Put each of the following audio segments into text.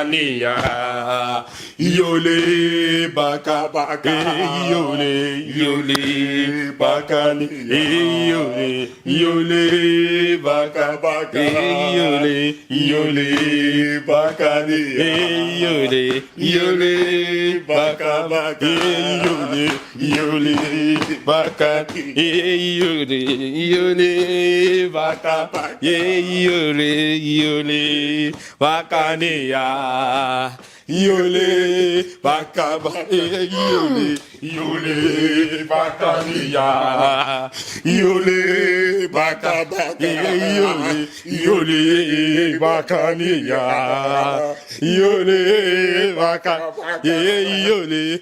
bakania. Yole baka baka. Yole yole bakania. Yole baka baka. Yole bakania. Yole baka baka. Yole baka. Yole baka baka. Yole bakania. Yole baka baka. Yole bakania. Yole baka baka. Yole bakania. Yole baka. Yole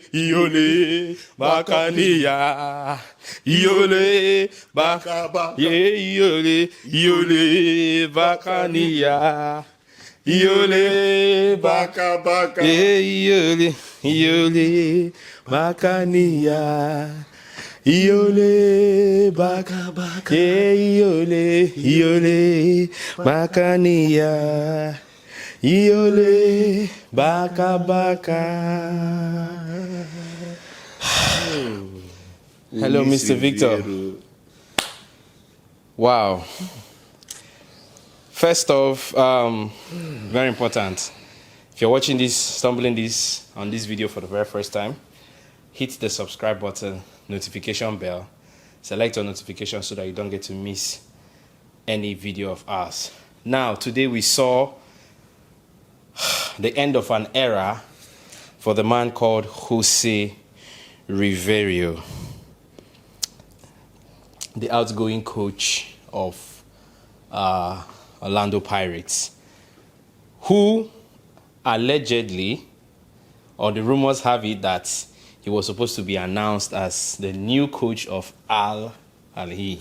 bakania. Yole baka baka. Yole bakania. Yole baka baka. Yole bakania. Yole baka baka. Yole bakania. Yole baka baka. Hello, Mr. Victor. Wow. First off, very important. If you're watching this, stumbling this on this video for the very first time, hit the subscribe button, notification bell, select your notification so that you don't get to miss any video of ours. Now, today we saw the end of an era for the man called Jose Riverio, the outgoing coach of Orlando Pirates, who allegedly, or the rumors have it that he was supposed to be announced as the new coach of Al Ahly,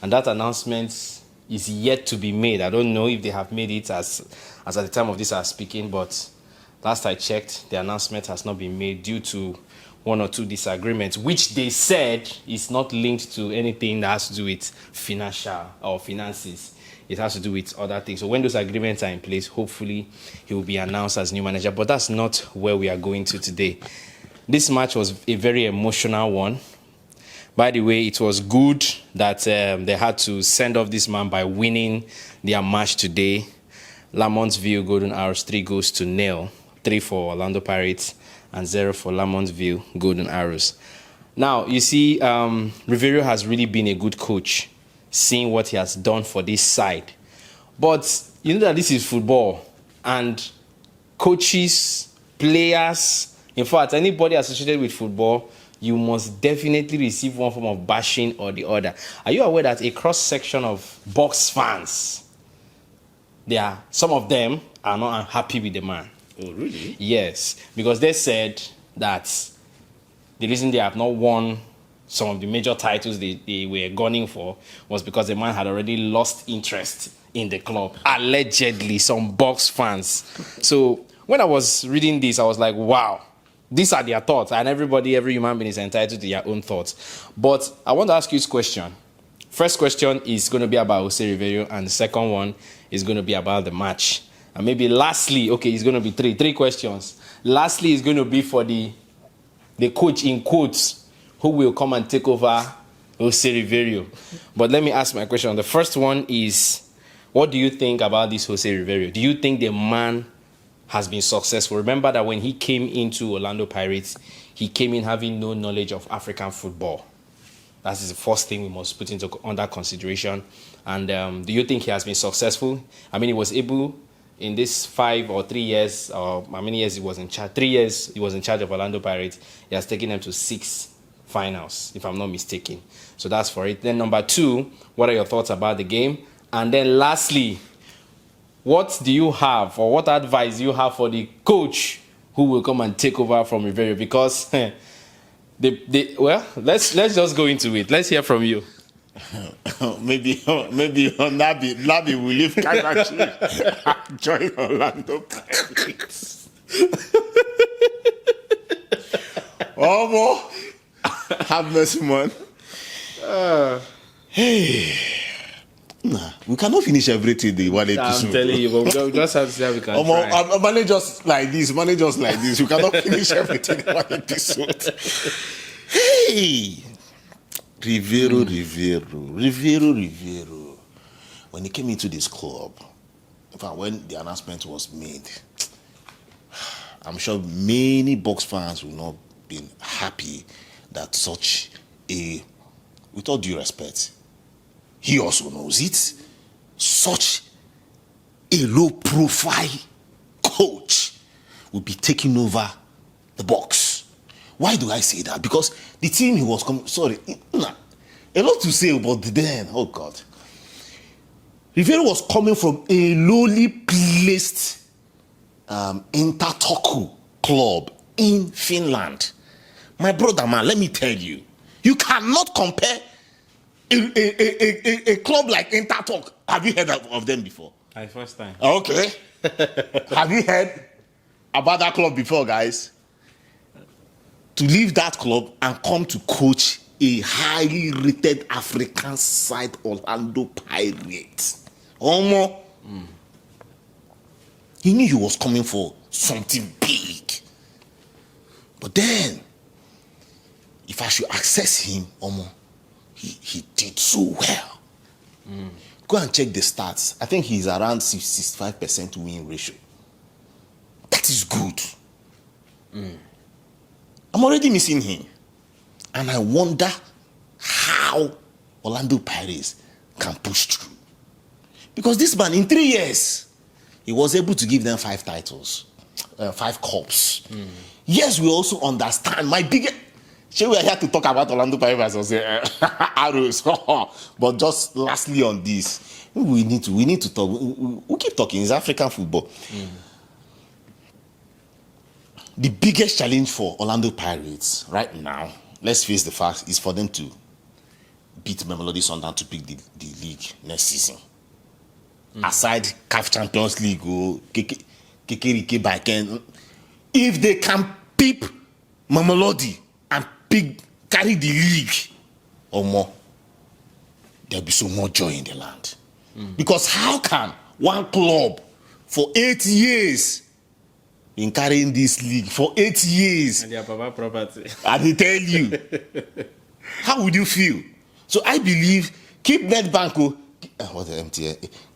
and that announcement is yet to be made. I don't know if they have made it as at the time of this I'm speaking, but last I checked, the announcement has not been made due to one or two disagreements, which they said is not linked to anything that has to do with financial or finances. It has to do with other things. So when those agreements are in place, hopefully he will be announced as new manager. But that's not where we are going to today. This match was a very emotional one. By the way, it was good that they had to send off this man by winning their match today. Lamontville Golden Arrows 3-0, 3 for Orlando Pirates and 0 for Lamontville Golden Arrows. Now, you see, Riverio has really been a good coach, seeing what he has done for this side. But you know that this is football, and coaches, players, in fact, anybody associated with football, you must definitely receive one form of bashing or the other. Are you aware that a cross-section of Bucks fans, some of them are not happy with the man? Oh, really? Yes, because they said that the reason they have not won some of the major titles they were gunning for was because the man had already lost interest in the club. Allegedly, some Bucks fans. So when I was reading this, I was like, wow, these are their thoughts. And every human being is entitled to their own thoughts. But I want to ask you this question. First question is going to be about Jose Riverio, and the second one is going to be about the match. And maybe lastly, okay, it's going to be three questions. Lastly, it's going to be for the coach, in quotes, who will come and take over Jose Riverio. But let me ask my question. The first one is, what do you think about this Jose Riverio? Do you think the man has been successful? Remember that when he came into Orlando Pirates, he came in having no knowledge of African football. That is the first thing we must put under consideration. And do you think he has been successful? I mean, he was able, in this 5 or 3 years, or how many years he was in charge? 3 years he was in charge of Orlando Pirates. He has taken them to 6 finals, if I'm not mistaken. So that's for it. Then number 2, what are your thoughts about the game? And then lastly, what do you have, or what advice do you have for the coach who will come and take over from Riverio? Because well, let's just go into it. Let's hear from you. maybe Nabi will leave Kaiser join Orlando Pirates. Oh, have mercy, man. Hey, Nah, we cannot finish everything in one episode. I'm telling you, but we just have to see how we can try. Manage us like this. Manage us like this. We cannot finish everything in one episode. Hey, Rivero. When he came into this club, in fact, when the announcement was made, I'm sure many Bucks fans will not be happy that such a, with all due respect, he also knows it, such a low-profile coach will be taking over the Bucks. Why do I say that? Because the team he was coming, a lot to say about then, oh God. Rivero was coming from a lowly placed Intertoku club in Finland. My brother, man, let me tell you, you cannot compare a club like Intertok. Have you heard of them before? First time. Okay. Have you heard about that club before, guys? To leave that club and come to coach a highly rated African side, Orlando Pirates. He knew he was coming for something big. But then, if I should access him, he did so well. Go and check the stats. I think he's around 65% win ratio. That is good. I'm already missing him. And I wonder how Orlando Pirates can push through. Because this man, in 3 years, he was able to give them 5 titles, 5 cups. Yes, we also understand. My biggest... We are here to talk about Orlando Pirates or say arrows. But just lastly on this, we need to talk. We keep talking. It's African football. The biggest challenge for Orlando Pirates right now, let's face the fact, is for them to beat Mamelodi Sundowns to pick the league next season. Aside CAF Champions League, Kekerike by Ken, if they can peep Mamelodi and carry the league or more, there'll be so much joy in the land. Because how can one club for 8 years been carrying this league for 8 years And their papa property. and they tell you, how would you feel? So I believe keep NetBank,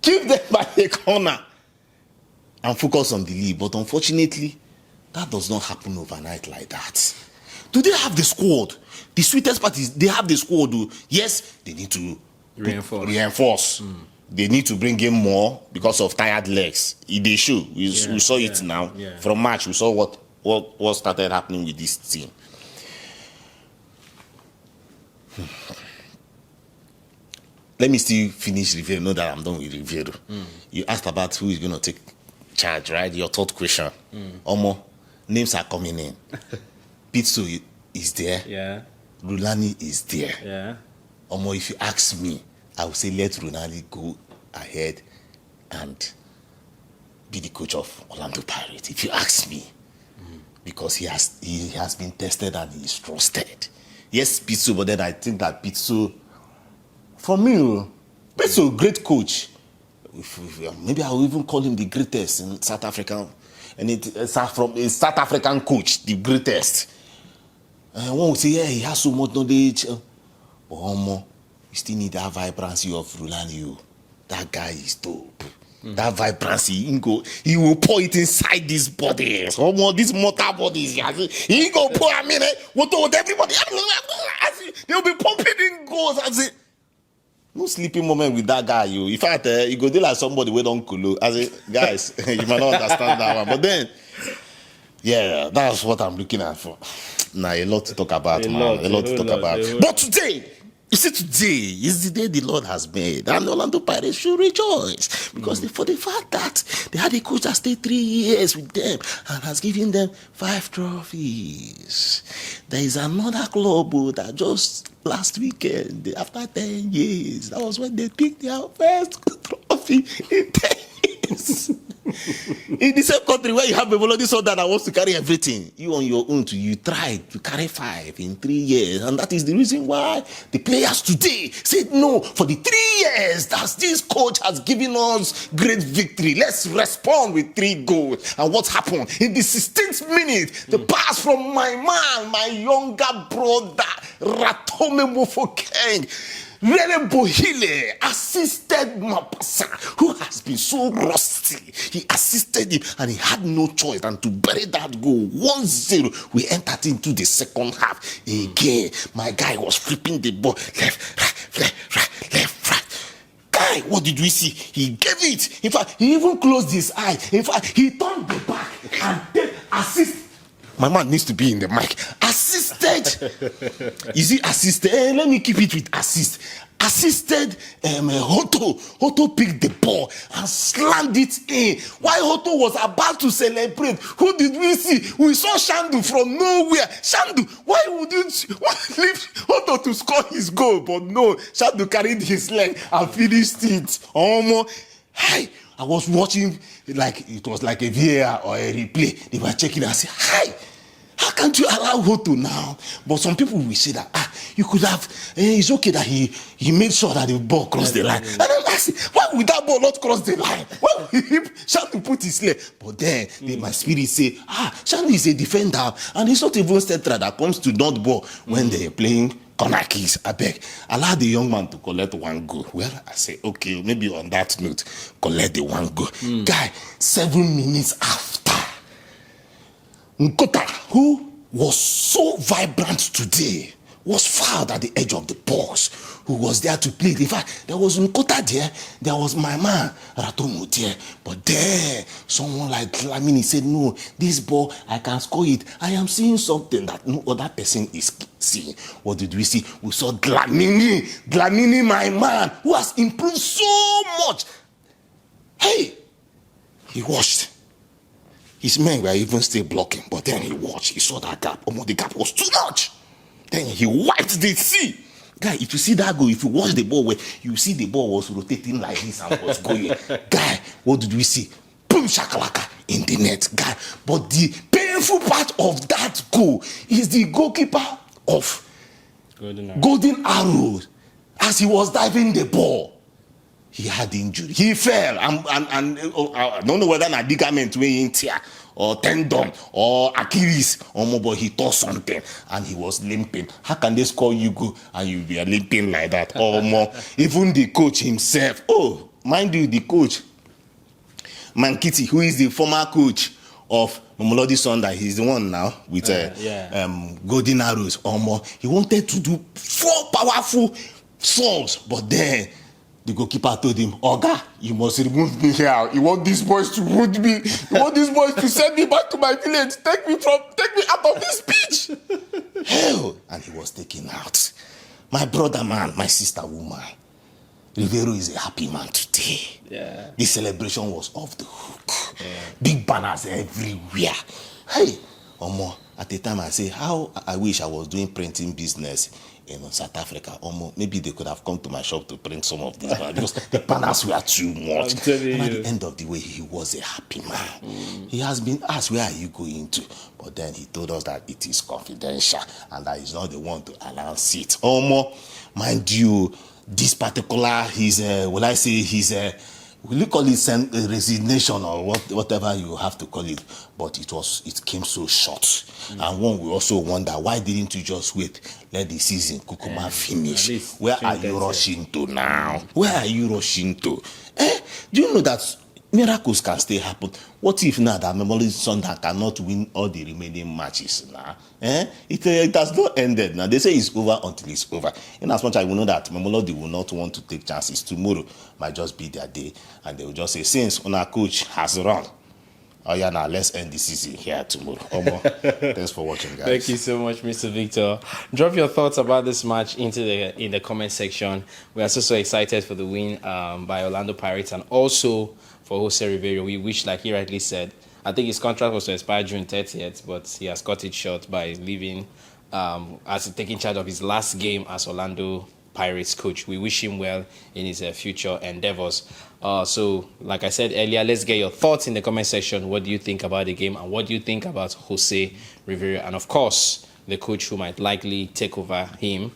keep them by the corner and focus on the league. But unfortunately, that does not happen overnight like that. Do they have the squad? The sweetest part is they have the squad. Yes, they need to reinforce. They need to bring in more because of tired legs. They should. We saw it now. From March, we saw what started happening with this team. Let me still finish Rivero. Know that I'm done with Rivero. You asked about who is going to take charge, right? Your third question. Names are coming in. Pitsu is there. Yeah. Rulani is there. Yeah. If you ask me, I would say let Rulani go ahead and be the coach of Orlando Pirates. If you ask me, because he has been tested and he is trusted. Yes, Pitsu, but then I think that Pitsu, for me, Pitsu, great coach. Maybe I will even call him the greatest in South Africa. And from a South African coach, the greatest. One would say, yeah, he has so much knowledge. But you still need that vibrancy of Rulani. That guy is dope. That vibrancy, he will pour it inside these bodies. These mortal bodies. He go pour, what told everybody? They'll be pumping in goals. No sleeping moment with that guy. In fact, you go do like somebody we don't kulu. Guys, you might not understand that one. But then, yeah, that's what I'm looking at for. A lot to talk about, man. A lot to talk about. But today, you see, today is the day the Lord has made. And Orlando Pirates should rejoice. Because for the fact that they had a coach that stayed 3 years with them and has given them 5 trophies. There is another club that just last weekend, after 10 years, that was when they picked their first trophy in 10 years. In the same country where you have a melody son that wants to carry everything, you on your own you try to carry 5 in 3 years, and that is the reason why the players today said no. For the 3 years that this coach has given us great victory, let's respond with 3 goals. And what happened in the 16th minute? The pass from my man, my younger brother Ratome Mofokeng. Rene Bohile assisted Mapasa, who has been so rusty. He assisted him, and he had no choice than to bury that goal. 1-0. We entered into the second half. Again, my guy was flipping the ball left, right, left, right, left, right. Guy, what did we see? He gave it. In fact, he even closed his eye. In fact, he turned the back and then assist. My man needs to be in the mic. Assisted. Is he assisted? Let me keep it with assist. Assisted Hoto. Hoto picked the ball and slammed it in. While Hoto was about to celebrate, who did we see? We saw Shandu from nowhere. Shandu, why would you leave Hoto to score his goal? But no, Shandu carried his leg and finished it. Hi. I was watching like it was like a VAR or a replay. They were checking and I said, hi, how can't you allow Hoto now? But some people will say that you could have, it's okay that he made sure that the ball crossed the line. And I'm asking, why would that ball not cross the line? Why would he Shandu put his leg? But then my spirit say, Shandu is a defender and he's not even central that comes to not ball when they're playing corner kicks. I beg, allow the young man to collect 1 goal. Well, I say, okay, maybe on that note, collect the 1 goal. Guy, 7 minutes after, Nkota, who was so vibrant today, was fouled at the edge of the box, who was there to play. In fact, there was Nkota there, there was my man, Ratomo there. But there, someone like Dlamini said, no, this ball, I can score it. I am seeing something that no other person is seeing. What did we see? We saw Dlamini, my man, who has improved so much. Hey, he watched. His men were even still blocking, but then he watched. He saw that gap. The gap was too much. Then he wiped the sea. Guy, if you see that goal, if you watch the ball where you see the ball was rotating like this and was going. Guy, what did we see? Boom shakalaka in the net. Guy, but the painful part of that goal is the goalkeeper of Golden Arrows. As he was diving the ball, he had injury. He fell and I don't know whether an ligament weighing tear or tendon or Achilles but he tore something and he was limping. How can they score you go and you be limping like that? Even the coach himself. Mind you, the coach Mankiti, who is the former coach of Mamelodi Sundowns, he's the one now with Golden Arrows. He wanted to do 4 powerful songs, but then the goalkeeper told him, Oga, you must remove me here. You want these boys to wound me. You want these boys to send me back to my village. Take me out of this pitch. Hell. And he was taken out. My brother man, my sister woman, Rivero is a happy man today. Yeah. The celebration was off the hook. Yeah. Big banners everywhere. Hey, at the time I say, how I wish I was doing printing business in South Africa. Maybe they could have come to my shop to print some of these because the banners were too much. And at the end of the way, he was a happy man. He has been asked, where are you going to? But then he told us that it is confidential and that he's not the one to announce it. Mind you, this particular, will you call it resignation or whatever you have to call it? But it came so short. And one will also wonder, why didn't you just wait? Let the season Kukuma finish. Where are you rushing to now? Where are you rushing to? Do you know that miracles can still happen? What if now that Mamelodi Sundowns cannot win all the remaining matches now? It has not ended now. They say it's over until it's over. In as much as we know that Mamelodi will not want to take chances, tomorrow might just be their day. And they will just say, since our coach has run, now let's end the season here tomorrow. Thanks for watching, guys. Thank you so much, Mr. Victor. Drop your thoughts about this match in the comment section. We are so excited for the win by Orlando Pirates and also for Jose Rivero. We wish, like he rightly said, I think his contract was to expire June 30th, but he has cut it short by leaving as taking charge of his last game as Orlando Pirates coach. We wish him well in his future endeavors. So, like I said earlier, let's get your thoughts in the comment section. What do you think about the game, and what do you think about Jose Rivera, and of course, the coach who might likely take over him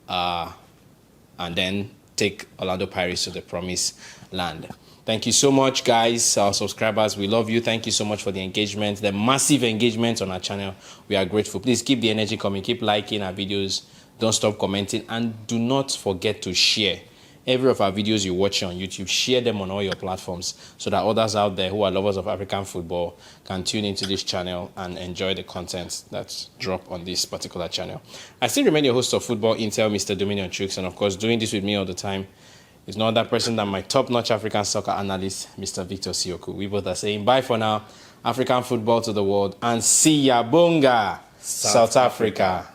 and then take Orlando Pirates to the promised land. Thank you so much, guys, our subscribers. We love you. Thank you so much for the engagement, the massive engagement on our channel. We are grateful. Please keep the energy coming. Keep liking our videos. Don't stop commenting. And do not forget to share every of our videos you watch on YouTube. Share them on all your platforms so that others out there who are lovers of African football can tune into this channel and enjoy the content that's dropped on this particular channel. I still remain your host of Football Intel, Mr. Dominion Tricks, and of course, doing this with me all the time is no other person than my top-notch African soccer analyst, Mr. Victor Siokwu. We both are saying bye for now. African football to the world, and see ya bunga, South Africa.